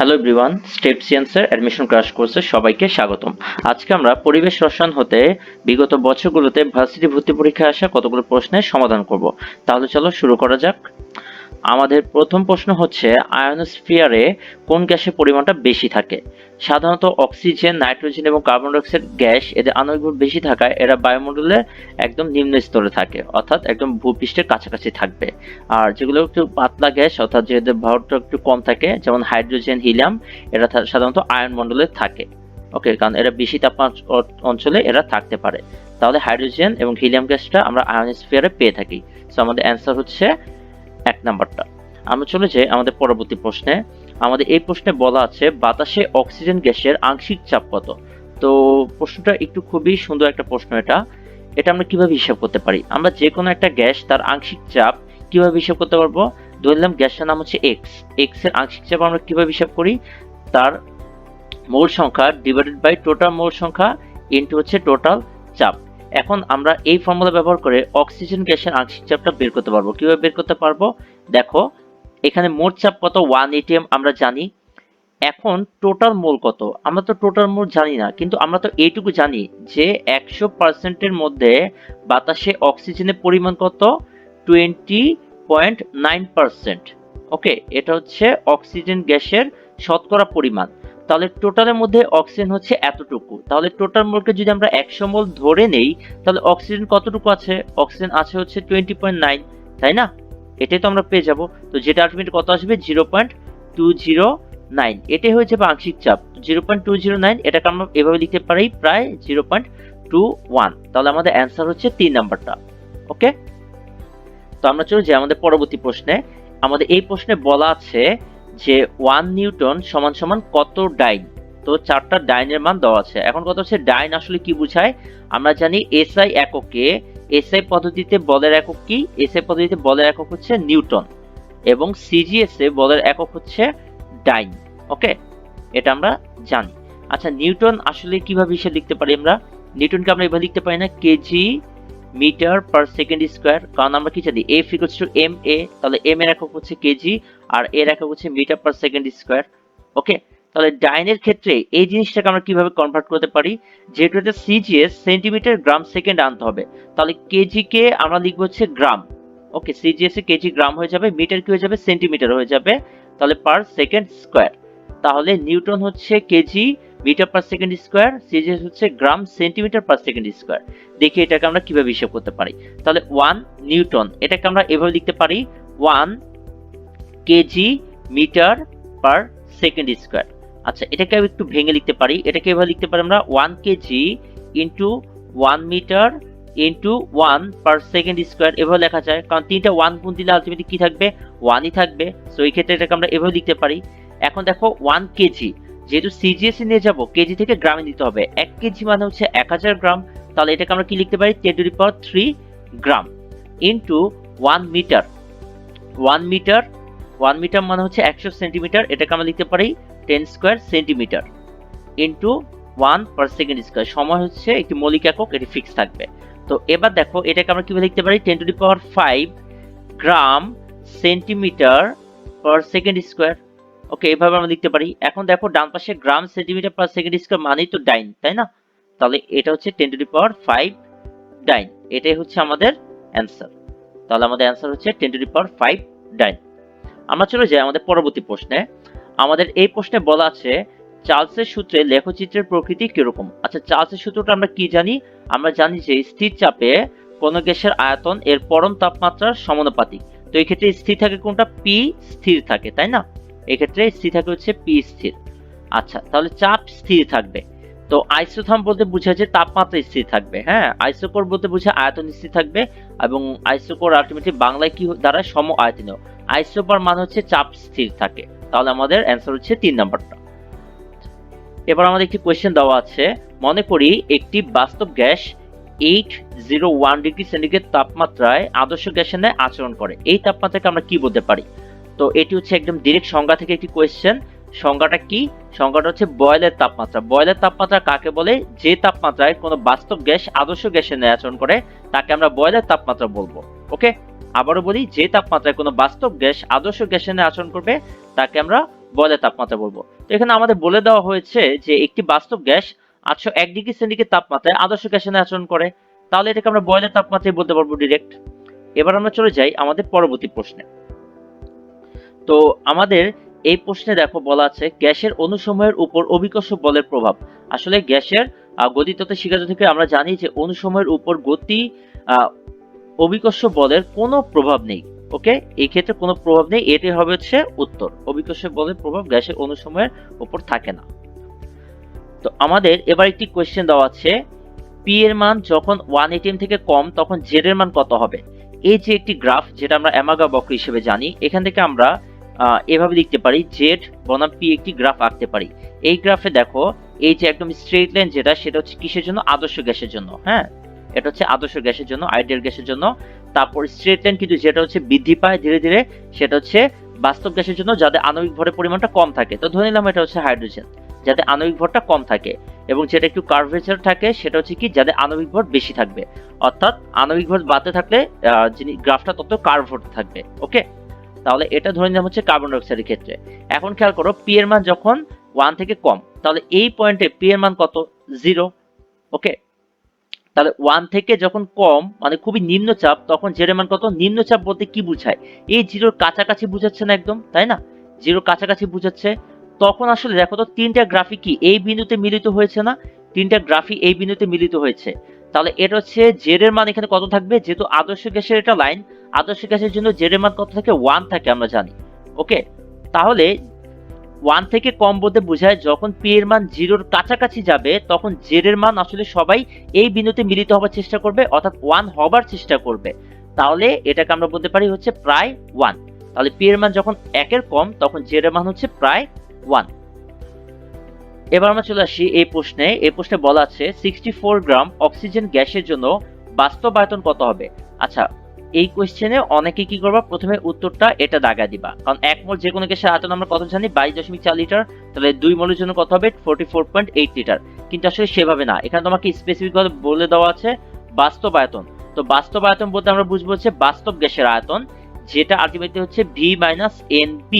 Hello everyone, step সায়েন্সের admission crush কোর্সে সবাইকে স্বাগতম। আজকে আমরা পরিবেশ রসায়ন হতে বিগত বছরগুলোতে ভার্সিটি ভর্তি পরীক্ষায় আসা কতগুলো প্রশ্নের সমাধান করব। তাহলে চলো শুরু করা যাক। আমাদের প্রথম প্রশ্ন হচ্ছে, আয়নোস্ফিয়ারে কোন গ্যাসের পরিমাণটা বেশি থাকে? সাধারণত অক্সিজেন, নাইট্রোজেন এবং কার্বন ডাইঅক্সাইড গ্যাস এদের আণবিক ভর বেশি থাকায় এরা বায়ুমণ্ডলের একদম নিম্ন স্তরে থাকে, অর্থাৎ একদম ভূপৃষ্ঠের কাছাকাছি থাকবে। আর যেগুলো একটু পাতলা গ্যাস, অর্থাৎ যেদের ভরটা একটু কম থাকে, যেমন হাইড্রোজেন, হিলিয়াম, এরা সাধারণত আয়ন মণ্ডলে থাকে। ওকে, কারণ এরা বেশি তাপমাত্রা অঞ্চলে এরা থাকতে পারে। তাহলে হাইড্রোজেন এবং হিলিয়াম গ্যাসটা আমরা আয়নোস্ফিয়ারে পেয়ে থাকি। সো আমাদের অ্যান্সার হচ্ছে এক নাম্বারটা। আমরা চলে যাই আমাদের পরবর্তী প্রশ্নে। আমাদের এই প্রশ্নে বলা আছে বাতাসে অক্সিজেন গ্যাসের আংশিক চাপ কত? তো প্রশ্নটা একটু খুবই সুন্দর একটা প্রশ্ন। এটা আমরা কিভাবে হিসাব করতে পারি? আমরা যে কোনো একটা গ্যাস তার আংশিক চাপ কিভাবে হিসাব করতে পারবো? ধরলাম গ্যাসটার নাম হচ্ছে এক্স। এক্স এর আংশিক চাপ আমরা কিভাবে হিসাব করি? তার মোল সংখ্যা ডিভাইডেড বাই টোটাল মোল সংখ্যা ইনটু হচ্ছে টোটাল চাপ। এখন আমরা এই ফর্মুলা ব্যবহার করে অক্সিজেন গ্যাসের আংশিক চাপটা বের করতে পারবো। কিভাবে বের করতে পারবো? দেখো, এখানে মোট চাপ কত? 1 atm আমরা জানি। এখন টোটাল মোল কত? আমরা তো টোটাল মোল জানি না, কিন্তু আমরা তো এইটুকু জানি যে 100% মধ্যে বাতাসে অক্সিজেনের পরিমাণ কত? 20.9%। ওকে, এটা হচ্ছে অক্সিজেন গ্যাসের শতকরা পরিমাণ। তাহলে টোটালের মধ্যে অক্সিজেন হচ্ছে এতটুকু। তাহলে টোটাল মোলকে যদি আমরা 100 মোল ধরে নেই, তাহলে অক্সিজেন কতটুকু আছে? অক্সিজেন আছে হচ্ছে 20.9, তাই না? এটাই তো আমরা পেয়ে যাব। তো যেটা আলটিমেটলি কত আসবে? 0.209। এটাই হয়ে যাবে আংশিক চাপ। 0.209 এটাকে আমরা এভাবে লিখতে পারি প্রায় 0.21। তাহলে আমাদের অ্যান্সার হচ্ছে 3 নাম্বারটা। ওকে, তো আমরা চলে যাই আমাদের পরবর্তী প্রশ্নে। আমাদের এই প্রশ্নে বলা আছে যে 1 নিউটন সমান সমান কত ডাইন? তো 4টা ডাইনের মান দেওয়া আছে। এখন কথা হচ্ছে ডাইন আসলে কি বোঝায়? আমরা জানি এসআই এককে, এসআই পদ্ধতিতে বলের একক কি? এসআই পদ্ধতিতে বলের একক হচ্ছে নিউটন, এবং সিজিএস এ বলের একক হচ্ছে ডাইন। ওকে, এটা আমরা জানি। আচ্ছা, নিউটন আসলে কিভাবে হিসেবে লিখতে পারি আমরা? নিউটনকে আমরা এভাবে লিখতে পারি না, KG metre per second square. কারণ আমরা কি জানি F equals to M A. তাহলে এম এর একক হচ্ছে কেজি আর এর একক হচ্ছে মিটার পার সেকেন্ড স্কয়ার। ওকে, তাহলে ডাইনের ক্ষেত্রে এই জিনিসটাকে আমরা কিভাবে কনভার্ট করতে পারি? যেহেতু এটা সিজিএস, সেন্টিমিটার গ্রাম সেকেন্ড আনতে হবে। তাহলে কেজি কে আমরা লিখবো হচ্ছে গ্রাম। ওকে, সিজিএস এ কেজি গ্রাম হয়ে যাবে, মিটার কি হয়ে যাবে? সেন্টিমিটার হয়ে যাবে। তাহলে পার সেকেন্ড স্কয়ার। তাহলে নিউটন হচ্ছে KG metre per second square, CGS হচ্ছে gram centimetre per second square. দেখি এটাকে আমরা কিভাবে হিসাব করতে পারি। তাহলে 1 নিউটন এটাকে আমরা এভাবে লিখতে পারি 1 KG metre per second square. আচ্ছা, এটাকে একটু ভেঙে লিখতে পারি। এটাকে এভাবে লিখতে পারি আমরা 1 KG into 1 meter into 1 per second square. এভাবে লেখা যায়, কারণ তিনটা 1 গুণ দিলে আলটিমেটলি কি থাকবে? 1ই থাকবে। সো এই ক্ষেত্রে এটাকে আমরা এভাবে লিখতে পারি। এখন দেখো 1 কেজি, যেহেতু সিজিএস নিয়ে যাব, কেজি থেকে গ্রামে দিতে হবে। 1 কেজি মানে হচ্ছে 1000 গ্রাম। তাহলে এটাকে আমরা কি লিখতে পারি? 10⁻³ গ্রাম ইনটু 1 মিটার। 1 মিটার মানে হচ্ছে 100 সেন্টিমিটার। এটাকে আমরা লিখতে পারি 10 square centimetre into 1 per second square. সময় হচ্ছে একটি মৌলিক একক, এটি ফিক্স থাকবে। তো এবার দেখো এটাকে আমরা কিভাবে লিখতে পারি? 10⁵ gram centimetre per second square. Okay, এভাবে আমরা লিখতে পারি। এখন দেখো ডান পাশে gram centimetre per second square মানেই তো ডাইন, তাই না? তাহলে এটা হচ্ছে 10⁵ ডাইন। এটাই হচ্ছে আমাদের অ্যান্সার। তাহলে আমাদের অ্যান্সার হচ্ছে 10⁵ ডাইন। আমরা চলে যাই আমাদের পরবর্তী প্রশ্নে। আমাদের এই প্রশ্নে বলা আছে চার্লসের সূত্রে লেখচিত্রের প্রকৃতি কিরকম? আচ্ছা, চার্লসের সূত্রটা আমরা কি জানি? আমরা জানি যে স্থির চাপে কোন গ্যাসের আয়তন এর পরম তাপমাত্রার সমানুপাতিক। তো এই ক্ষেত্রে স্থির থাকে কোনটা? পি স্থির থাকে, তাই না? এই ক্ষেত্রে স্থির থাকে হচ্ছে পি স্থির। আচ্ছা, তাহলে চাপ স্থির থাকবে। তো আইসোথার্ম বলতে বোঝায় যে তাপমাত্রা স্থির থাকবে। হ্যাঁ, আইসোকোর বলতে বোঝায় আয়তন স্থির থাকবে, এবং আইসোকোর আলটিমেটলি বাংলায় কি দ্বারা? সম আয়তনীয়। আইসোবার মান হচ্ছে চাপ স্থির থাকে। তাহলে আমাদের অ্যান্সার হচ্ছে 3 নাম্বারটা। এবার আমাদের একটি কোয়েশ্চেন দেওয়া আছে। মনে করি একটি বাস্তব গ্যাস 801 ডিগ্রি সেন্টিগ্রেড তাপমাত্রায় আদর্শ গ্যাসের ন্যায় আচরণ করে। এই তাপমাত্রাকে আমরা কি বলতে পারি? তো এটি হচ্ছে একদম ডিরেক্ট সংজ্ঞা থেকে একটি কোয়েশ্চেন। সংজ্ঞাটা কি? সংজ্ঞাটা হচ্ছে বয়লের তাপমাত্রা। বয়লের তাপমাত্রা কাকে বলে? যে তাপমাত্রায় কোনো বাস্তব গ্যাস আদর্শ গ্যাসের ন্যায় আচরণ করে তাকে আমরা বয়লের তাপমাত্রা বলবো। ওকে, আবারও বলি, যে তাপমাত্রায় কোনো বাস্তব গ্যাস আদর্শ গ্যাসের ন্যায় আচরণ করবে তাকে আমরা বয়লের তাপমাত্রা বলবো। তো এখানে আমাদের বলে দেওয়া হয়েছে যে একটি বাস্তব গ্যাস 801 ডিগ্রি সেন্টিগ্রেড তাপমাত্রায় আদর্শ গ্যাসের ন্যায় আচরণ করে, তাহলে এটাকে আমরা বয়লের তাপমাত্রায় বলতে পারবো ডিরেক্ট। এবার আমরা চলে যাই আমাদের পরবর্তী প্রশ্নে। তো আমাদের এই প্রশ্নে দেখো বলা আছে গ্যাসের অণুসমূহের উপর অভিকর্ষ বলের প্রভাব। আসলে গ্যাসের গতিতত্ত্ব শিক্ষা থেকে আমরা জানি যে অণুসমূহের উপর গতি অভিকর্ষ বলের কোনো প্রভাব নেই। ওকে, এই ক্ষেত্রে কোনো প্রভাব নেই, এটি হবে হচ্ছে উত্তর। অভিকর্ষ বলের প্রভাব গ্যাসের অণুসমূহের উপর থাকে না। তো আমাদের এবার একটি কোয়েশ্চেন দেওয়া আছে, পি এর মান যখন 1 atm থেকে কম তখন জেড এর মান কত হবে। এই যে একটি গ্রাফ যেটা আমরা অ্যামাগা বক্র হিসেবে জানি, এখান থেকে আমরা এভাবে লিখতে পারি জেড বনাম পি একটি গ্রাফ আঁকতে পারি। এই গ্রাফে দেখো এই যে একদম স্ট্রেট লাইন যেটা, সেটা হচ্ছে কিসের জন্য? আদর্শ গ্যাসের জন্য। হ্যাঁ, এটা হচ্ছে আদর্শ গ্যাসের জন্য, আইডিয়াল গ্যাসের জন্য। তারপর স্ট্রেট লাইন কিন্তু যেটা হচ্ছে বৃদ্ধি পায় ধীরে ধীরে, সেটা হচ্ছে বাস্তব গ্যাসের জন্য যাদের আণবিক ভরের পরিমাণটা কম থাকে। তো ধরে নিলাম এটা হচ্ছে হাইড্রোজেন, যাতে আণবিক ভরটা কম থাকে, এবং যেটা একটু কার্ভেচার থাকে সেটা হচ্ছে কি যাদের আণবিক ভর বেশি থাকবে। অর্থাৎ আণবিক ভর বাড়তে থাকলে যিনি গ্রাফটা তত কার্ভ হতে থাকবে। ওকে, তাহলে এটা ধরে নিলাম হচ্ছে কার্বন ডাইঅক্সাইডের ক্ষেত্রে। এখন খেয়াল করো পি এর মান যখন 1 থেকে কম, তাহলে এই পয়েন্টে পি এর মান কত? 0। ওকে, তাহলে 1 থেকে যখন কম মানে খুবই নিম্নচাপ, তখন জেড এর মান কত? নিম্নচাপ বলতে কি বোঝায়? এই জিরোর কাছাকাছি বুঝাচ্ছে না একদম, তাই না? জিরোর কাছাকাছি বুঝাচ্ছে। তখন আসলে দেখো তো তিনটা গ্রাফি কি এই বিন্দুতে মিলিত হয়েছে না? তিনটা গ্রাফি এই বিন্দুতে মিলিত হয়েছে। তাহলে এটা হচ্ছে জেড এর মান এখানে কত থাকবে? যেহেতু আদর্শ গ্যাসের এটা লাইন, আদর্শ গ্যাসের জন্য জেড এর মান কত থাকে? 1 থাকে, আমরা জানি। ওকে, তাহলে 1 থেকে কম বলতে বোঝায় যখন পি এর মান 0-র কাছাকাছি যাবে তখন জেড এর মান আসলে সবাই এই বিন্দুতে মিলিত হওয়ার চেষ্টা করবে, অর্থাৎ 1 হবার চেষ্টা করবে। তাহলে এটাকে আমরা বলতে পারি হচ্ছে প্রায় 1। তাহলে পি এর মান যখন 1 এর কম তখন জেড এর মান হচ্ছে প্রায় 1। এবার আমরা চলে আসি এই প্রশ্নে। এই প্রশ্নে বলা আছে 64 গ্রাম অক্সিজেন গ্যাসের জন্য বাস্তব আয়তন কত হবে। আচ্ছা, এই কোশ্চেনে অনেকে কি করবা, প্রথমে উত্তরটা এটা দাগা দিবা, কারণ 1 মোল যে কোনো গ্যাসের আয়তন আমরা কত জানি? 22.4 লিটার। তাহলে 2 মোলের জন্য কত হবে? 44.8 লিটার। কিন্তু আসলে সেভাবে না, এখানে তোমাকে স্পেসিফিক ভাবে বলে দেওয়া আছে বাস্তব আয়তন। তো বাস্তব আয়তন বলতে আমরা বুঝবো হচ্ছে বাস্তব গ্যাসের আয়তন, যেটা আলটিমেটলি হচ্ছে V - NB।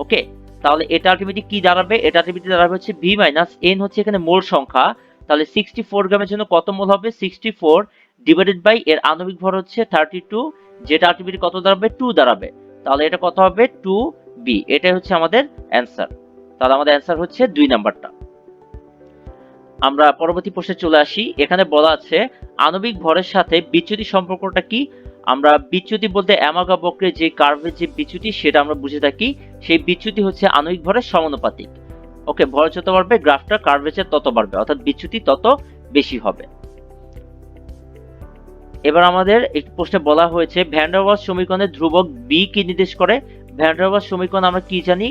ওকে, তাহলে এটা আলটিমেটলি কি দাঁড়াবে? এটা আলটিমেটলি দাঁড়াবে হচ্ছে V - N হচ্ছে এখানে মোল সংখ্যা। তাহলে 64 গ্রামের জন্য কত মোল হবে? 64 ডিভাইডেড বাই এর আণবিক ভর হচ্ছে 32, যেটা আলটিমেটলি কত দাঁড়াবে? 2 দাঁড়াবে। তাহলে এটা কত হবে? 2B। এটাই হচ্ছে আমাদের অ্যান্সার। তাহলে আমাদের অ্যান্সার হচ্ছে 2 নাম্বারটা। আমরা পরবর্তী প্রশ্নে চলে আসি। এখানে বলা আছে আণবিক ভরের সাথে বিচ্যুতি সম্পর্কটা কি। আমরা বিচ্যুতি বলতে অ্যামাগা বক্রের যে কার্ভের যে বিচ্যুতি সেটা আমরা বুঝে থাকি। সেই বিচ্যুতি হচ্ছে আণবিক ভরের সমানুপাতিক। ওকে, ভর যত বাড়বে গ্রাফটা কার্ভেচার তত বাড়বে, অর্থাৎ বিচ্যুতি তত বেশি হবে। এবার আমাদের একটি প্রশ্নে বলা হয়েছে ভ্যান ডার ওয়ালস সমীকরণের ধ্রুবক বি কি নির্দেশ করে। ভ্যান ডার ওয়ালস সমীকরণ আমরা কি জানি?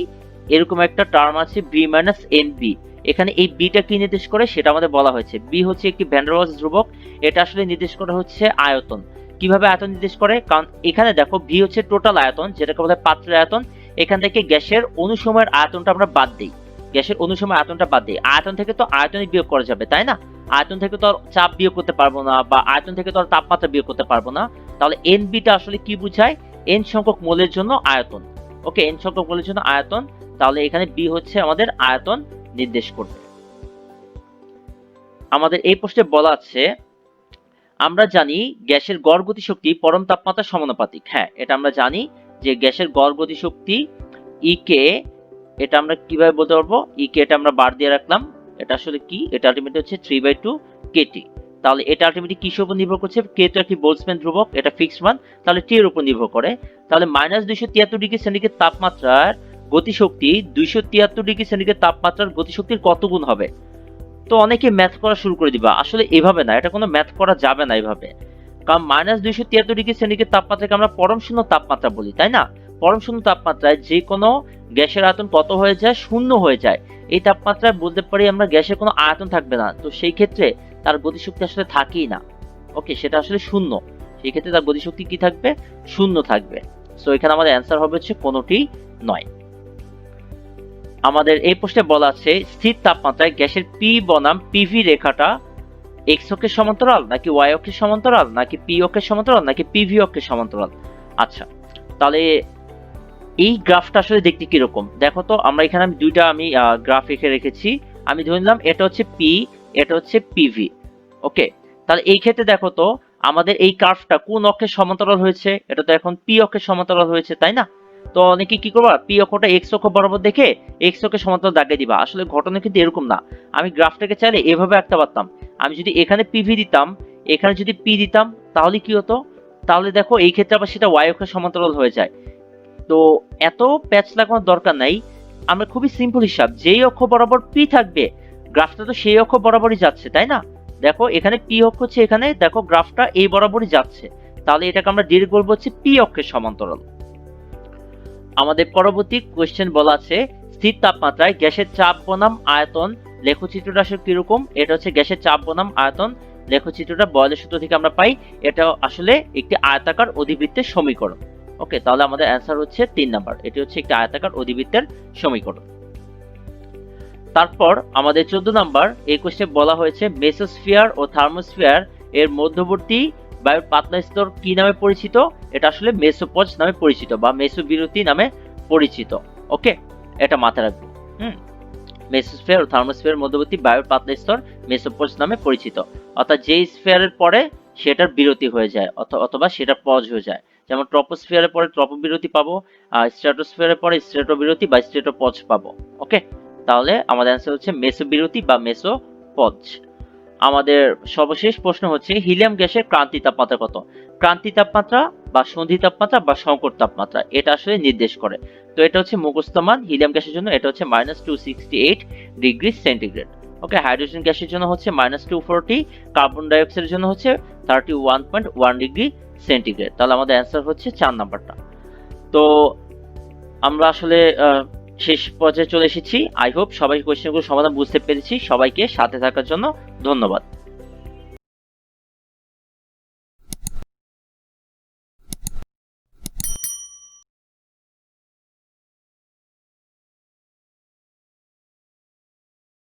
এরকম একটা টার্ম আছে V - NB। এখানে এই বিটা কি নির্দেশ করে সেটা আমাদের বলা হয়েছে। বি হচ্ছে একটি ভ্যান ডার ওয়ালস ধ্রুবক, এটা আসলে নির্দেশ করা হচ্ছে আয়তন। কিভাবে আয়তন নির্দেশ করে? কারণ এখানে দেখো ভি হচ্ছে টোটাল আয়তন, যেটাকে বলা হয় পাত্রের আয়তন। এখান থেকে গ্যাসের অণুসময়ের আয়তনটা আমরা বাদ দিই, গ্যাসের অণুসময় আয়তনটা বাদ দিই। আয়তন থেকে তো আয়তনই বিয়োগ করা যাবে, তাই না? আয়তন থেকে তো আর চাপ বিয়োগ করতে পারবো না, বা আয়তন থেকে তো আর তাপমাত্রা বিয়োগ করতে পারবো না। তাহলে NB টা আসলে কি বুঝায়? N সংখ্যক মোলের জন্য আয়তন। ওকে, N সংখ্যক মোলের জন্য আয়তন। তাহলে এখানে B হচ্ছে আমাদের আয়তন নির্দেশ করবে। আমাদের এই প্রশ্নে বলা আছে আমরা জানি গ্যাসের গড় গতিশক্তি পরম তাপমাত্রার সমানুপাতিক। হ্যাঁ, এটা আমরা জানি যে গ্যাসের গড় গতিশক্তি EK, এটা আমরা কিভাবে বলতে পারবো? EK এটা আমরা বার দিয়ে রাখলাম। এটা আসলে কি? এটা আলটিমেটলি হচ্ছে 3/2 KT। তাহলে এটা আলটিমেটলি কিসের উপর নির্ভর করছে? K তো একটি বোলসম্যান ধ্রুবক, এটা ফিক্সড মান, তাহলে T এর উপর নির্ভর করে। তাহলে -273 ডিগ্রি সেন্টিগ্রেড তাপমাত্রার গতিশক্তি 273 ডিগ্রি সেন্টিগ্রেড তাপমাত্রার গতিশক্তির কত গুণ হবে? তো অনেকে ম্যাথ করা শুরু করে দিবা, আসলে এভাবে না, এটা কোনো ম্যাথ করা যাবে না এভাবে। কারণ -273 ডিগ্রি সেন্টিগ্রেড তাপমাত্রাকে আমরা পরম শূন্য তাপমাত্রা বলি, তাই না? পরম শূন্য তাপমাত্রায় যে কোনো গ্যাসের আয়তন কত হয়ে যায়? শূন্য হয়ে যায়। এই তাপমাত্রায় বলতে পারি আমরা গ্যাসের কোনো আয়তন থাকবে না, তো সেই ক্ষেত্রে তার গতিশক্তি আসলে থাকেই না। ওকে, সেটা আসলে শূন্য। সেই ক্ষেত্রে তার গতিশক্তি কি থাকবে? শূন্য থাকবে। সো এখানে আমাদের অ্যান্সার হবে হচ্ছে কোনোটি নয়। আমাদের এই প্রশ্নে বলা আছে স্থির তাপমাত্রায় গ্যাসের P বনাম PV রেখাটা X অক্ষের সমান্তরাল নাকি Y অক্ষের সমান্তরাল নাকি P অক্ষের সমান্তরাল নাকি PV অক্ষের সমান্তরাল। আচ্ছা, তাহলে এই গ্রাফটা আসলে দেখতে কিরকম দেখো তো। আমরা এখানে দুইটা গ্রাফ রেখেছি। আমি ধরে নিলাম এটা হচ্ছে পি, এটা হচ্ছে পিভি। ওকে, তাহলে এই ক্ষেত্রে দেখো তো আমাদের এই কার্ভটা কোন অক্ষের সমান্তরাল হয়েছে? এটা তো এখন পি অক্ষের সমান্তরাল হয়েছে, তাই না? তো অনেকে কি করবা, পি অক্ষটা এক্স অক্ষ বরাবর দেখে এক্স অক্ষের সমান্তরাল দাগিয়ে দিবা। আসলে ঘটনা কিন্তু এরকম না। আমি গ্রাফটাকে চাইলে এভাবে আঁকতে পারতাম। আমি যদি এখানে পিভি দিতাম, এখানে যদি পি দিতাম, তাহলে কি হতো? তাহলে দেখো এই ক্ষেত্রে আবার সেটা ওয়াই অক্ষের সমান্তরাল হয়ে যায়। তো এত প্যাচ লাগানোর দরকার নাই। আমরা খুবই সিম্পল হিসাব, যেই অক্ষ বরাবর পি থাকবে গ্রাফটা তো সেই অক্ষ বরাবরই যাচ্ছে, তাই না? দেখো এখানে পি অক্ষ হচ্ছে, এখানে দেখো গ্রাফটা এই বরাবরই যাচ্ছে, তাহলে এটাকে আমরা ডিরেক্ট বলবো হচ্ছে পি অক্ষের সমান্তরাল। আমাদের পরবর্তী কোয়েশ্চেন বলা আছে স্থির তাপমাত্রায় গ্যাসের চাপ বনাম আয়তন লেখচিত্রটা আসলে কিরকম? এটা হচ্ছে গ্যাসের চাপ বনাম আয়তন লেখচিত্রটা বয়লের সূত্র থেকে আমরা পাই। এটা আসলে একটি আয়তাকার অধিবৃত্তের সমীকরণ। ওকে, তাহলে আমাদের অ্যান্সার হচ্ছে 3 নাম্বার। এটি হচ্ছে একটি আয়তাকার অধিবৃত্তের সমীকরণ। তারপর আমাদের 14 নাম্বার এই কোশ্চেন বলা হয়েছে মেসোস্ফিয়ার ও থার্মোস্ফিয়ার এর মধ্যবর্তী বায়ুর পাতলা স্তর কি নামে পরিচিত? এটা আসলে মেসোপজ নামে পরিচিত বা মেসোবিরতি নামে পরিচিত। ওকে, এটা মাথায় রাখবো। মেসোস্ফিয়ার ও থার্মোস্ফিয়ার মধ্যবর্তী বায়ুর পাতলা স্তর মেসোপজ নামে পরিচিত। অর্থাৎ যে স্ফিয়ারের পরে সেটার বিরতি হয়ে যায় অথবা সেটা পজ হয়ে যায়। যেমন ট্রপোস্ফিয়ারের পরে ট্রপোবিরতি পাবো, আর স্ট্র্যাটোস্ফিয়ারের পরে স্ট্র্যাটোবিরতি বা স্ট্র্যাটোপজ পাবো। ওকে, তাহলে আমাদের অ্যান্সার হচ্ছে মেসোবিরতি বা মেসোপজ। আমাদের সর্বশেষ প্রশ্ন হচ্ছে হিলিয়াম গ্যাসের ক্রান্তি তাপমাত্রা কত? ক্রান্তি তাপমাত্রা বা সন্ধি তাপমাত্রা বা সংকট তাপমাত্রা এটা আসলে নির্দেশ করে। তো এটা হচ্ছে মুখস্থ মান। হিলিয়াম গ্যাসের জন্য এটা হচ্ছে -268 ডিগ্রি সেন্টিগ্রেড। ওকে, হাইড্রোজেন গ্যাসের জন্য হচ্ছে -240, কার্বন ডাই অক্সাইডের জন্য হচ্ছে 31.1 ডিগ্রি সেন্টিগ্রেড। তাহলে আমাদের অ্যান্সার হচ্ছে 4 নাম্বারটা। তো আমরা আসলে শেষ পর্যায়ে চলে এসেছি। আই হোপ সবাই কোয়েশ্চেনগুলো সমাধান বুঝতে পেরেছি। সবাইকে সাথে থাকার জন্য ধন্যবাদ।